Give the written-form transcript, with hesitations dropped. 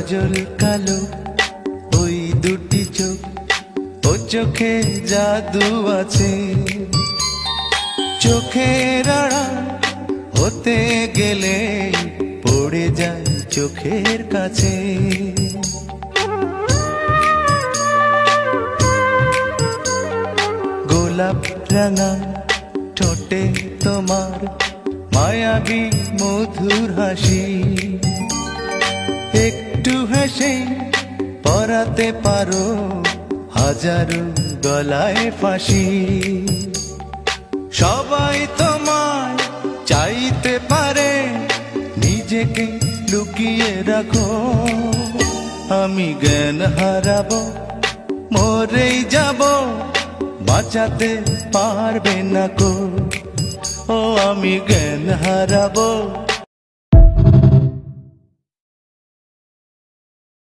কাজল কালো ওই দুটি চোখ, ও চোখে জাদু আছে। চোখের আড়াল হতে গেলে পড়ে যায় চোখের কাছে। গোলাপ রাঙা ঠোঁটে তোমার মায়াবী মধুর হাসি, একটু হেসে পরাতে পারো হাজারো গলায় ফাঁসি। সবাই তোমায় চাইতে পারে, নিজেকে লুকিয়ে রাখো। আমি জ্ঞান হারাবো, মরেই যাব, বাঁচাতে পারবে না কো। ও আমি জ্ঞান হারাবো,